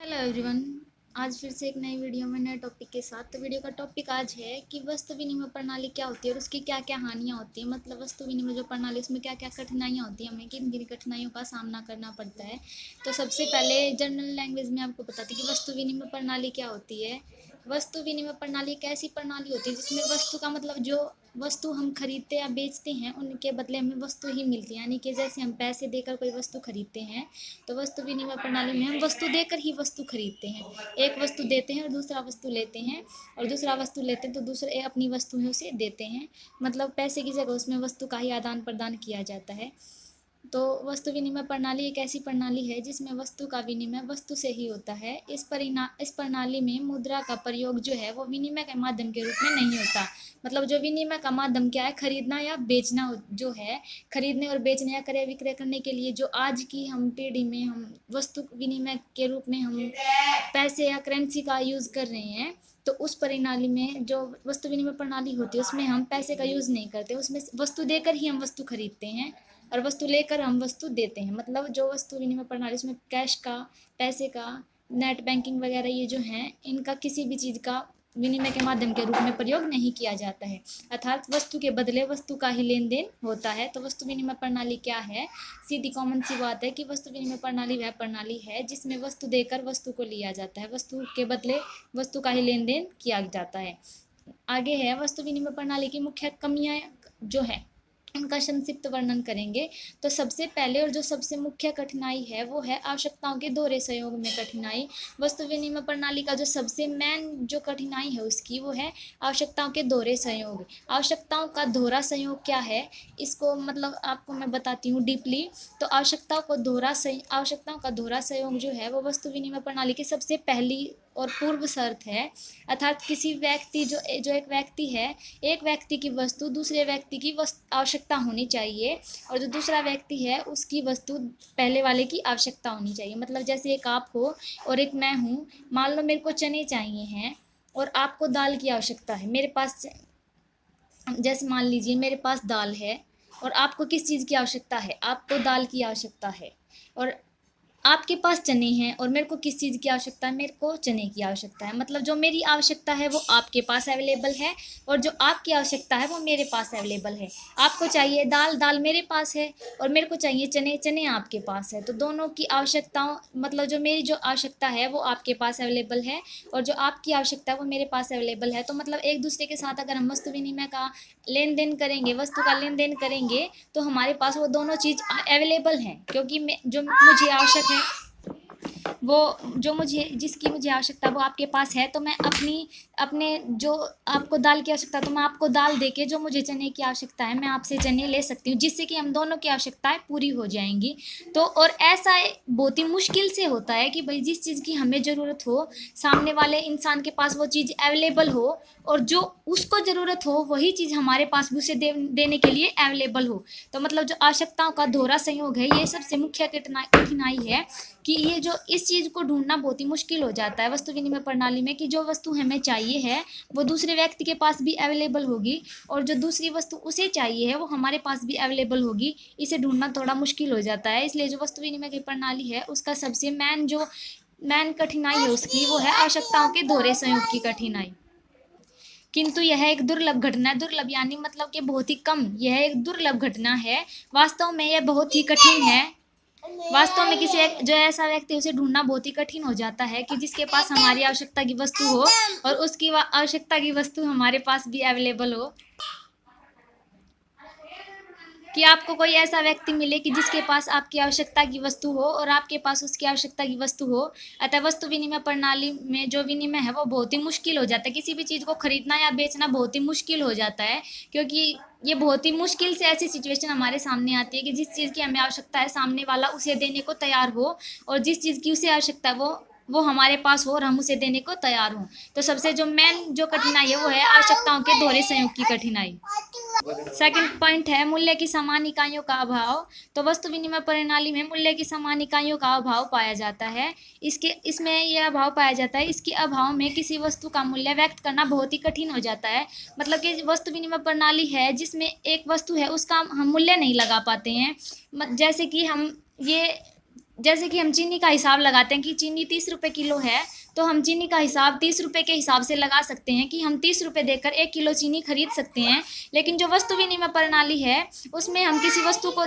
Hello everyone. आज फिर से एक नई वीडियो में नए टॉपिक के साथ। तो वीडियो का टॉपिक आज है कि वस्तु विनिमय प्रणाली क्या होती है और उसकी क्या क्या हानियाँ होती है। मतलब वस्तु विनिमय जो प्रणाली उसमें क्या क्या कठिनाइयाँ होती हैं, हमें किन किन कठिनाइयों का सामना करना पड़ता है। तो सबसे पहले जनरल लैंग्वेज में आपको बताती हूँ कि वस्तु विनिमय प्रणाली क्या होती है। वस्तु विनिमय प्रणाली एक ऐसी प्रणाली होती है जिसमें वस्तु का मतलब जो वस्तु हम खरीदते या बेचते हैं उनके बदले हमें वस्तु ही मिलती है। यानी कि जैसे हम पैसे देकर कोई वस्तु खरीदते हैं तो वस्तु विनिमय प्रणाली में हम वस्तु देकर ही वस्तु खरीदते हैं। एक वस्तु देते हैं और दूसरा वस्तु लेते हैं, और दूसरा वस्तु लेते हैं तो दूसरे अपनी वस्तु है उसे देते हैं। मतलब पैसे की जगह उसमें वस्तु का ही आदान प्रदान किया जाता है। तो वस्तु विनिमय प्रणाली एक ऐसी प्रणाली है जिसमें वस्तु का विनिमय वस्तु से ही होता है। इस प्रणाली में मुद्रा का प्रयोग जो है वो विनिमय के माध्यम के रूप में नहीं होता। मतलब जो विनिमय का माध्यम क्या है, खरीदना या बेचना जो है, खरीदने और बेचने या क्रय विक्रय करने के लिए जो आज की हम पीढ़ी में हम वस्तु विनिमय के रूप में हम पैसे या करेंसी का यूज़ कर रहे हैं, तो उस प्रणाली में जो वस्तु विनिमय प्रणाली होती है उसमें हम पैसे का यूज़ नहीं करते। उसमें वस्तु देकर ही हम वस्तु खरीदते हैं और वस्तु लेकर हम वस्तु देते हैं। मतलब जो वस्तु विनिमय प्रणाली उसमें कैश का, पैसे का, नेट बैंकिंग वगैरह ये जो हैं इनका किसी भी चीज़ का विनिमय के माध्यम के रूप में प्रयोग नहीं किया जाता है। अर्थात वस्तु के बदले वस्तु का ही लेन देन होता है। तो वस्तु विनिमय प्रणाली क्या है? सीधी कॉमन सी बात है कि वस्तु विनिमय प्रणाली वह प्रणाली है जिसमें वस्तु देकर वस्तु को लिया जाता है, वस्तु के बदले वस्तु का ही लेन देन किया जाता है। आगे है वस्तु विनिमय प्रणाली की मुख्य कमियां जो है उनका संक्षिप्त वर्णन करेंगे। तो सबसे पहले और जो सबसे मुख्य कठिनाई है वो है आवश्यकताओं के दोहरे सहयोग में कठिनाई। वस्तु विनिमय प्रणाली का जो सबसे मेन जो कठिनाई है उसकी वो है आवश्यकताओं के दोहरे सहयोग। आवश्यकताओं का दोहरा सहयोग क्या है, इसको मतलब आपको मैं बताती हूँ डीपली। तो आवश्यकताओं का दोहरा सहयोग जो है वो वस्तु विनिमय प्रणाली की सबसे पहली और पूर्व शर्त है। अर्थात किसी व्यक्ति जो एक व्यक्ति है, एक व्यक्ति की वस्तु दूसरे व्यक्ति की आवश्यकता होनी चाहिए, और जो दूसरा व्यक्ति है उसकी वस्तु पहले वाले की आवश्यकता होनी चाहिए। मतलब जैसे एक आप हो और एक मैं हूँ। मान लो मेरे को चने चाहिए हैं और आपको दाल की आवश्यकता है। मेरे पास जैसे मान लीजिए मेरे पास दाल है और आपको किस चीज़ की आवश्यकता है? आपको दाल की आवश्यकता है। और आपके पास चने हैं और मेरे को किस चीज़ की आवश्यकता है? मेरे को चने की आवश्यकता है। मतलब जो मेरी आवश्यकता है वो आपके पास अवेलेबल है और जो आपकी आवश्यकता है वो मेरे पास अवेलेबल है। आपको चाहिए दाल, दाल मेरे पास है, और मेरे को चाहिए चने, चने आपके पास है। तो दोनों की आवश्यकताओं मतलब जो मेरी जो आवश्यकता है वो आपके पास अवेलेबल है और जो आपकी आवश्यकता है वो मेरे पास अवेलेबल है। तो मतलब एक दूसरे के साथ अगर हम वस्तु विनिमय का लेन देन करेंगे, वस्तु का लेन देन करेंगे, तो हमारे पास वो दोनों चीज़ अवेलेबल हैं। क्योंकि जो मुझे आवश्यक है वो जो मुझे जिसकी मुझे आवश्यकता वो आपके पास है, तो मैं अपने जो आपको दाल की आवश्यकता तो मैं आपको दाल देके जो मुझे चने की आवश्यकता है मैं आपसे चने ले सकती हूँ, जिससे कि हम दोनों की आवश्यकताएं पूरी हो जाएंगी। तो और ऐसा बहुत ही मुश्किल से होता है कि भाई जिस चीज़ की हमें ज़रूरत हो सामने वाले इंसान के पास वो चीज़ अवेलेबल हो, और जो उसको ज़रूरत हो वही चीज़ हमारे पास भी उसे देने के लिए अवेलेबल हो। तो मतलब जो आवश्यकताओं का दोहरा संयोग है ये सबसे मुख्य कठिनाई है कि ये जो इस चीज़ को ढूंढना बहुत ही मुश्किल हो जाता है वस्तु विनिमय प्रणाली में, कि जो वस्तु हमें चाहिए है वो दूसरे व्यक्ति के पास भी अवेलेबल होगी और जो दूसरी वस्तु उसे चाहिए है वो हमारे पास भी अवेलेबल होगी। इसे ढूंढना थोड़ा मुश्किल हो जाता है। इसलिए जो वस्तु विनिमय की प्रणाली है उसका सबसे मेन कठिनाई है उसकी वो है आवश्यकताओं के दोहरे संयोग की कठिनाई। किंतु यह एक दुर्लभ घटना है। दुर्लभ यानी मतलब कि बहुत ही कम, यह एक दुर्लभ घटना है। वास्तव में यह बहुत ही कठिन है। वास्तव में जो ऐसा व्यक्ति उसे ढूंढना बहुत ही कठिन हो जाता है कि जिसके पास हमारी आवश्यकता की वस्तु हो और उसकी आवश्यकता की वस्तु हमारे पास भी अवेलेबल हो। कि आपको कोई ऐसा व्यक्ति मिले कि जिसके पास आपकी आवश्यकता की वस्तु हो और आपके पास उसकी आवश्यकता की वस्तु हो। अतः वस्तु विनिमय प्रणाली में जो विनिमय है वो बहुत ही मुश्किल हो जाता है। किसी भी चीज़ को खरीदना या बेचना बहुत ही मुश्किल हो जाता है, क्योंकि ये बहुत ही मुश्किल से ऐसी सिचुएशन हमारे सामने आती है कि जिस चीज़ की हमें आवश्यकता है सामने वाला उसे देने को तैयार हो, और जिस चीज़ की उसे आवश्यकता है वो हमारे पास हो और हम उसे देने को तैयार हों। तो सबसे जो मेन जो कठिनाई है वो है आवश्यकताओं के दोहरे संयोग की कठिनाई। सेकंड पॉइंट है मूल्य की समान इकाइयों का अभाव। तो वस्तु विनिमय प्रणाली में मूल्य की समान इकाइयों का अभाव पाया जाता है। इसमें यह अभाव पाया जाता है, इसके अभाव में किसी वस्तु का मूल्य व्यक्त करना बहुत ही कठिन हो जाता है। मतलब कि वस्तु विनिमय प्रणाली है जिसमें एक वस्तु है उसका हम मूल्य नहीं लगा पाते हैं। जैसे कि हम ये जैसे कि हम चीनी का हिसाब लगाते हैं कि चीनी 30 रुपये किलो है, तो हम चीनी का हिसाब 30 रुपये के हिसाब से लगा सकते हैं कि हम 30 रुपये देकर 1 किलो चीनी खरीद सकते हैं। लेकिन जो वस्तु विनिमय प्रणाली है उसमें हम किसी वस्तु को,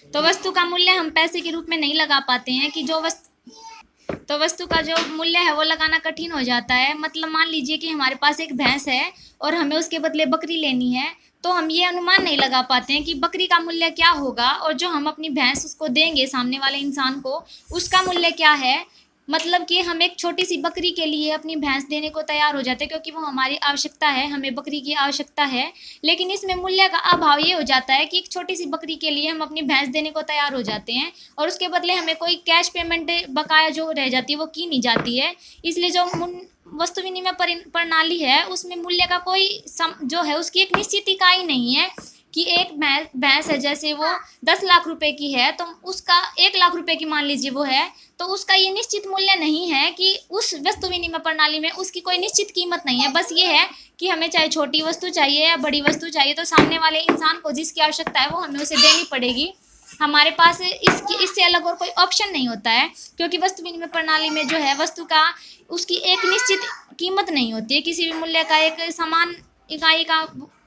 तो वस्तु का मूल्य हम पैसे के रूप में नहीं लगा पाते हैं कि तो वस्तु का जो मूल्य है वो लगाना कठिन हो जाता है। मतलब मान लीजिए कि हमारे पास एक भैंस है और हमें उसके बदले बकरी लेनी है, तो हम ये अनुमान नहीं लगा पाते हैं कि बकरी का मूल्य क्या होगा और जो हम अपनी भैंस उसको देंगे सामने वाले इंसान को, उसका मूल्य क्या है। मतलब कि हम एक छोटी सी बकरी के लिए अपनी भैंस देने को तैयार हो जाते हैं क्योंकि वो हमारी आवश्यकता है, हमें बकरी की आवश्यकता है। लेकिन इसमें मूल्य का अभाव ये हो जाता है कि एक छोटी सी बकरी के लिए हम अपनी भैंस देने को तैयार हो जाते हैं और उसके बदले हमें कोई कैश पेमेंट बकाया जो रह जाती है वो की नहीं जाती है। इसलिए जो वस्तु विनिमय प्रणाली है उसमें मूल्य का कोई जो है उसकी एक निश्चित इकाई नहीं है कि एक भैंस है, जैसे वो 10 लाख रुपए की है तो उसका 1 लाख रुपए की मान लीजिए वो है, तो उसका ये निश्चित मूल्य नहीं है कि उस वस्तु विनिमय प्रणाली में उसकी कोई निश्चित कीमत नहीं है। बस ये है कि हमें चाहे छोटी वस्तु चाहिए या बड़ी वस्तु चाहिए तो सामने वाले इंसान को जिसकी आवश्यकता है वो हमें उसे देनी पड़ेगी। हमारे पास इससे अलग और कोई ऑप्शन नहीं होता है, क्योंकि वस्तु विनिमय प्रणाली में जो है वस्तु का उसकी एक निश्चित कीमत नहीं होती है, किसी भी मूल्य का एक समान इकाई का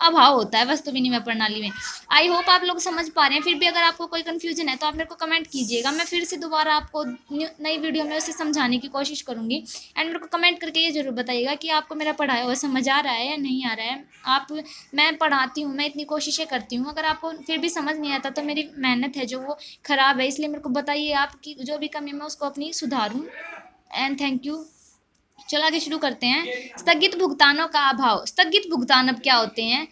अभाव होता है वस्तु विनिमय प्रणाली में। आई होप आप लोग समझ पा रहे हैं। फिर भी अगर आपको कोई कन्फ्यूजन है तो आप मेरे को कमेंट कीजिएगा, मैं फिर से दोबारा आपको नई वीडियो में उसे समझाने की कोशिश करूंगी। एंड मेरे को कमेंट करके ये जरूर बताइएगा कि आपको मेरा पढ़ाया हुआ समझ आ रहा है या नहीं आ रहा है। मैं पढ़ाती हूँ, मैं इतनी कोशिशें करती हूँ, अगर आपको फिर भी समझ नहीं आता तो मेरी मेहनत है जो वो ख़राब है, इसलिए मेरे को बताइए आपकी जो भी कमी मैं उसको अपनी सुधारूँ। And thank you. चलो आगे शुरू करते हैं। स्थगित भुगतानों का अभाव। स्थगित भुगतान अब क्या होते हैं?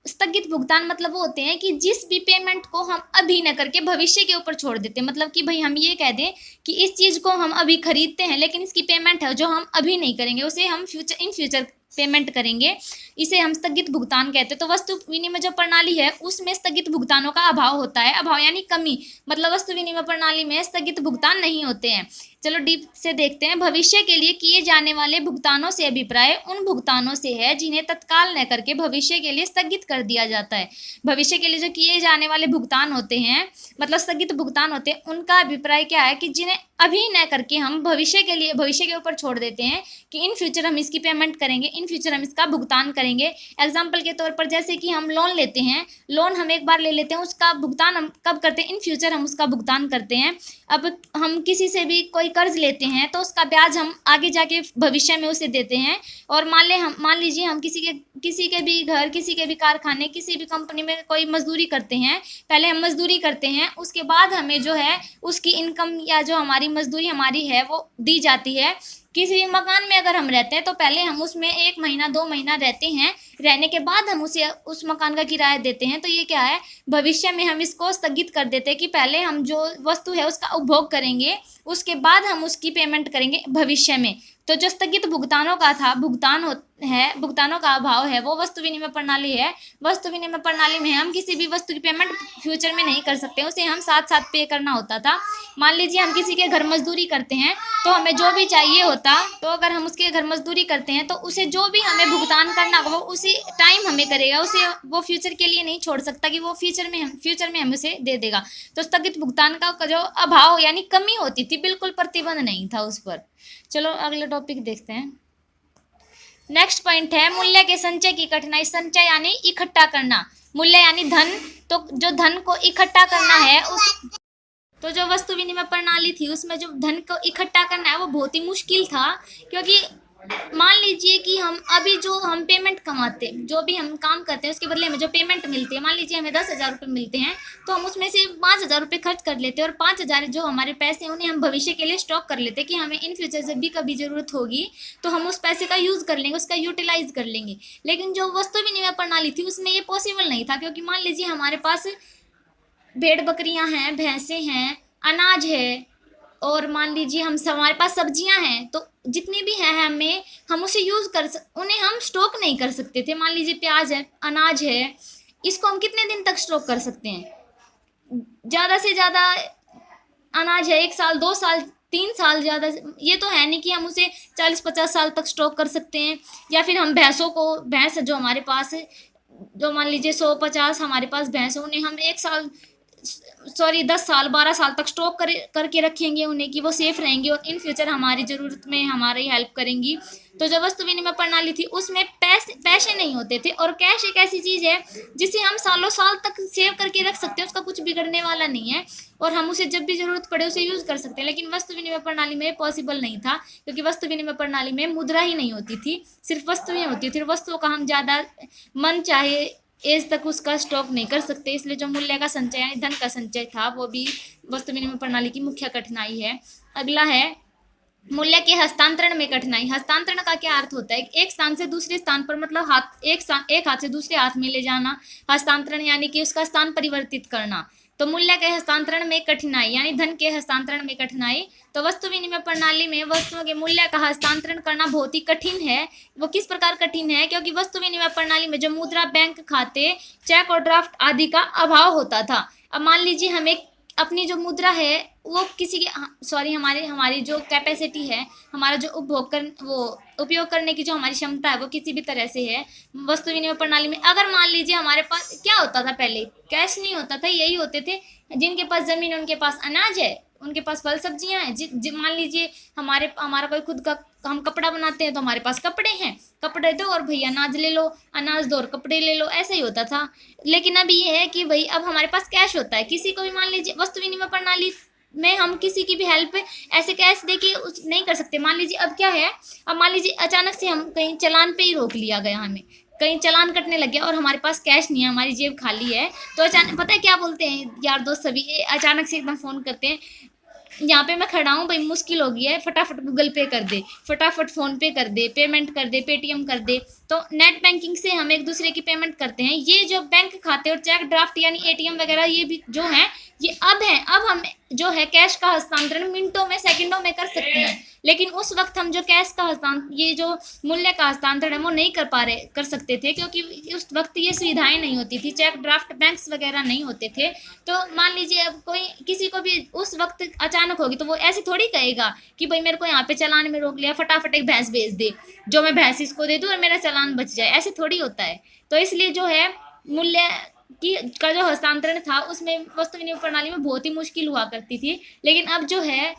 स्थगित भुगतान मतलब वो होते हैं कि जिस भी पेमेंट को हम अभी न करके भविष्य के ऊपर छोड़ देते हैं। मतलब कि भाई हम ये कह दें कि इस चीज़ को हम अभी खरीदते हैं लेकिन इसकी पेमेंट है जो हम अभी नहीं करेंगे उसे हम इन फ्यूचर पेमेंट करेंगे, इसे हम स्थगित भुगतान कहते हैं। तो वस्तु विनिमय जो प्रणाली है उसमें स्थगित भुगतानों का अभाव होता है। अभाव यानी कमी, मतलब वस्तु विनिमय प्रणाली में स्थगित भुगतान नहीं होते हैं। चलो डीप से देखते हैं। भविष्य के लिए किए जाने वाले भुगतानों से अभिप्राय उन भुगतानों से है जिन्हें तत्काल न करके भविष्य के लिए स्थगित कर दिया जाता है। भविष्य के लिए जो किए जाने वाले भुगतान होते हैं, मतलब स्थगित भुगतान होते हैं, उनका अभिप्राय क्या है कि जिन्हें अभी न करके हम भविष्य के ऊपर छोड़ देते हैं कि इन फ्यूचर हम इसकी पेमेंट करेंगे, इन फ्यूचर हम इसका भुगतान करेंगे। एग्जाम्पल के तौर पर जैसे कि हम लोन लेते हैं, लोन हम एक बार ले लेते हैं, उसका भुगतान हम कब करते हैं? इन फ्यूचर हम उसका भुगतान करते हैं। अब हम किसी से भी कोई कर्ज लेते हैं तो उसका ब्याज हम आगे जाके भविष्य में उसे देते हैं। और मान लीजिए हम किसी के भी घर, किसी के भी कारखाने, किसी भी कंपनी में कोई मजदूरी करते हैं, पहले हम मजदूरी करते हैं, उसके बाद हमें जो है उसकी इनकम या जो हमारी मजदूरी हमारी है वो दी जाती है। किसी भी मकान में अगर हम रहते हैं तो पहले हम उसमें 1 महीना 2 महीना रहते हैं, रहने के बाद हम उस मकान का किराया देते हैं। तो ये क्या है? भविष्य में हम इसको स्थगित कर देते हैं कि पहले हम जो वस्तु है उसका उपभोग करेंगे, उसके बाद हम उसकी पेमेंट करेंगे भविष्य में। तो जो स्थगित भुगतानों का था भुगतानों का अभाव है वो वस्तु विनिमय प्रणाली है। वस्तु विनिमय प्रणाली में हम किसी भी वस्तु की पेमेंट फ्यूचर में नहीं कर सकते, उसे हम साथ साथ पे करना होता था। मान लीजिए हम किसी के घर मजदूरी करते हैं तो हमें जो भी चाहिए होता, तो अगर हम उसके घर मजदूरी करते हैं तो उसे जो भी हमें भुगतान करना होगा वो उसी टाइम हमें करेगा, उसे वो फ्यूचर के लिए नहीं छोड़ सकता कि वो फ्यूचर में हमें उसे दे देगा। तो स्थगित भुगतान का जो अभाव यानी कमी होती थी, बिल्कुल प्रतिबंध नहीं था उस पर। चलो अगला टॉपिक देखते हैं। नेक्स्ट पॉइंट है मूल्य के संचय की कठिनाई। संचय यानी इकट्ठा करना, मूल्य यानी धन। तो जो धन को इकट्ठा करना है तो जो वस्तु विनिमय प्रणाली थी उसमें जो धन को इकट्ठा करना है वो बहुत ही मुश्किल था, क्योंकि मान लीजिए कि हम पेमेंट कमाते हैं, जो भी हम काम करते हैं उसके बदले हमें जो पेमेंट मिलती है, मान लीजिए हमें 10,000 रुपये मिलते हैं तो हम उसमें से 5,000 रुपये खर्च कर लेते हैं और 5,000 जो हमारे पैसे हैं उन्हें हम भविष्य के लिए स्टॉक कर लेते हैं कि हमें इन फ्यूचर जब भी कभी ज़रूरत होगी तो हम उस पैसे का यूज़ कर लेंगे, उसका यूटिलाइज कर लेंगे। लेकिन जो वस्तु विनिमय प्रणाली थी उसमें ये पॉसिबल नहीं था, क्योंकि मान लीजिए हमारे पास भेड़ बकरियां हैं, भैंसें हैं, अनाज है, और मान लीजिए हमारे पास सब्जियां हैं, तो जितनी भी हैं हम उसे उन्हें हम स्टॉक नहीं कर सकते थे। मान लीजिए प्याज है, अनाज है, इसको हम कितने दिन तक स्टॉक कर सकते हैं? ज़्यादा से ज़्यादा अनाज है 1 साल, 2 साल, 3 साल, ज़्यादा ये तो है नहीं कि हम उसे 40-50 साल तक स्टॉक कर सकते हैं। या फिर हम भैंस जो हमारे पास है, जो मान लीजिए 100-50 हमारे पास भैंस है, उन्हें हम 1 साल सॉरी 10 साल 12 साल तक स्टॉक करके रखेंगे उन्हें, कि वो सेफ रहेंगी और इन फ्यूचर हमारी ज़रूरत में हमारी हेल्प करेंगी। तो जो वस्तु विनिमय प्रणाली थी उसमें पैसे नहीं होते थे, और कैश एक ऐसी चीज़ है जिसे हम सालों साल तक सेव करके रख सकते हैं, उसका कुछ बिगड़ने वाला नहीं है और हम उसे जब भी ज़रूरत पड़े उसे यूज़ कर सकते हैं। लेकिन वस्तु विनिमय प्रणाली में पॉसिबल नहीं था, क्योंकि वस्तु विनिमय प्रणाली में मुद्रा ही नहीं होती थी, सिर्फ वस्तुएं होती थी। वस्तुओं का हम ज़्यादा मन चाहे एज तक उसका स्टॉक नहीं कर सकते, इसलिए जो मूल्य का संचय यानी धन का संचय था वो भी वस्तु विनिमय प्रणाली की मुख्य कठिनाई है। अगला है मूल्य के हस्तांतरण में कठिनाई। हस्तांतरण का क्या अर्थ होता है? एक स्थान से दूसरे स्थान पर, मतलब एक हाथ से दूसरे हाथ में ले जाना। हस्तांतरण यानी कि उसका स्थान परिवर्तित करना। तो मूल्य के हस्तांतरण में कठिनाई यानी धन के हस्तांतरण में कठिनाई। तो वस्तु विनिमय प्रणाली में वस्तुओं के मूल्य का हस्तांतरण करना बहुत ही कठिन है। वो किस प्रकार कठिन है? क्योंकि वस्तु विनिमय प्रणाली में जो मुद्रा, बैंक खाते, चेक और ड्राफ्ट आदि का अभाव होता था। अब मान लीजिए हमें अपनी जो मुद्रा है वो किसी के सॉरी हमारी जो कैपेसिटी है, हमारा जो उपयोग करने की जो हमारी क्षमता है वो किसी भी तरह से है वस्तु विनिमय प्रणाली में। अगर मान लीजिए हमारे पास क्या होता था, पहले कैश नहीं होता था, यही होते थे जिनके पास जमीन, उनके पास अनाज है, उनके पास फल सब्जियां हैं। मान लीजिए हमारा कोई खुद का, हम कपड़ा बनाते हैं तो हमारे पास कपड़े हैं, कपड़े दो और भैया अनाज ले लो, अनाज दो और कपड़े ले लो, ऐसा ही होता था। लेकिन अब ये है कि भाई अब हमारे पास कैश होता है। किसी को भी मान लीजिए वस्तु विनिमय प्रणाली में हम किसी की भी हेल्प ऐसे कैश दे के नहीं कर सकते। मान लीजिए अब क्या है, अब मान लीजिए अचानक से हम कहीं चालान पे ही रोक लिया गया, हमें कहीं चालान कटने लग गया और हमारे पास कैश नहीं है, हमारी जेब खाली है, तो अचानक पता है क्या बोलते हैं यार दोस्त सभी, अचानक से एकदम फ़ोन करते हैं, यहाँ पे मैं खड़ा हूँ भाई, मुश्किल हो गई है, फटाफट गूगल पे कर दे, फटाफट फ़ोन पे कर दे, पेमेंट कर दे, पेटीएम कर दे। तो नेट बैंकिंग से हम एक दूसरे की पेमेंट करते हैं। ये जो बैंक खाते और चेक ड्राफ्ट यानी एटीएम वगैरह ये भी जो है ये अब हम जो है कैश का हस्तांतरण मिनटों में, सेकंडों में कर सकते हैं। लेकिन उस वक्त हम जो कैश का ये जो मूल्य का हस्तांतरण है वो नहीं कर सकते थे, क्योंकि उस वक्त ये सुविधाएं नहीं होती थी, चेक ड्राफ्ट बैंक्स वगैरह नहीं होते थे। तो मान लीजिए अब कोई किसी को भी उस वक्त अचानक होगी तो वो ऐसे थोड़ी कहेगा कि भाई मेरे को यहाँ पे चालान में रोक लिया, फटाफट एक भैंस भेज दे, जो मैं भैंस इसको दे दूँ और मेरा चालान बच जाए, ऐसे थोड़ी होता है। तो इसलिए जो है मूल्य का जो हस्तांतरण था उसमें वस्तु विनिमय प्रणाली में बहुत ही मुश्किल हुआ करती थी। लेकिन अब जो है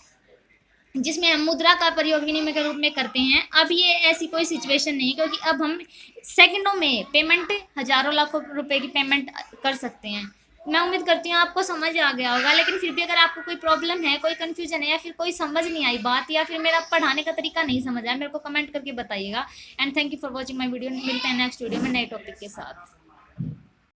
जिसमें हम मुद्रा का प्रयोग विनिमय के रूप में करते हैं, अब ये ऐसी कोई सिचुएशन नहीं, क्योंकि अब हम सेकंडों में पेमेंट, हजारों लाखों रुपए की पेमेंट कर सकते हैं। मैं उम्मीद करती हूँ आपको समझ आ गया होगा। लेकिन फिर भी अगर आपको कोई प्रॉब्लम है, कोई कन्फ्यूजन है, या फिर कोई समझ नहीं आई बात, या फिर मेरा पढ़ाने का तरीका नहीं समझ आया, मेरे को कमेंट करके बताइएगा। And thank you for watching my video. मिलते हैं नेक्स्ट वीडियो में नए टॉपिक के साथ।